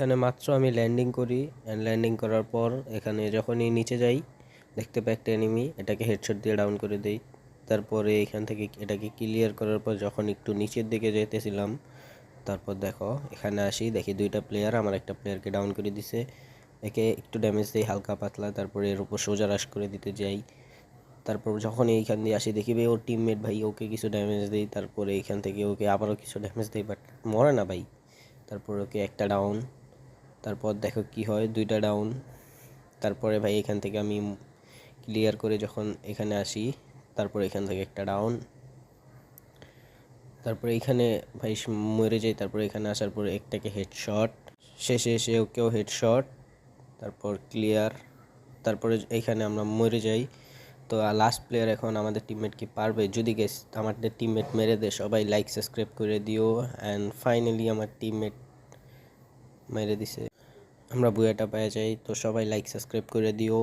এখানে মাত্র আমি ল্যান্ডিং করি, অ্যান্ড ল্যান্ডিং করার পর এখানে যখনই নিচে যাই দেখতে পাই একটা এনিমি, এটাকে হেডশট দিয়ে ডাউন করে দেই। তারপরে এখান থেকে এটাকে ক্লিয়ার করার পর যখন একটু নিচের দিকে যেতেছিলাম, তারপর দেখো এখানে আসি, দেখি দুইটা প্লেয়ার, আমার একটা প্লেয়ারকে ডাউন করে দিছে। একে একটু ড্যামেজ দিই হালকা পাতলা, তারপরে এর উপর সোজা রাশ করে দিতে যাই। তারপর যখন এইখান দিয়ে আসি দেখি ভাই ওর টিমমেট, ভাই ওকে কিছু ড্যামেজ দেই, তারপরে এইখান থেকে ওকে আবারও কিছু ড্যামেজ দেই, বাট মরে না ভাই। তারপর ওকে একটা ডাউন, তারপর দেখো কি হয়, দুইটা ডাউন। তারপরে ভাই এখান থেকে আমি ক্লিয়ার করে যখন এখানে আসি, তারপর এখান থেকে একটা ডাউন, তারপরে এইখানে ভাই মরে যাই। তারপরে এখানে আসার পরে একটাকে হেডশট, শেষে এসে ওকেও হেডশট, তারপর ক্লিয়ার। তারপরে এইখানে আমরা মরে যাই। তো লাস্ট প্লেয়ার এখন আমাদের টিমমেট কি পারবে? যদি গেস আমাদের টিমমেট মেরে দেয়, সবাই লাইক সাবস্ক্রাইব করে দিও। অ্যান্ড ফাইনালি আমার টিমমেট মেরে দিছে, আমরা বুয়াটা পেয়ে যাই। তো সবাই লাইক সাবস্ক্রাইব করে দিও।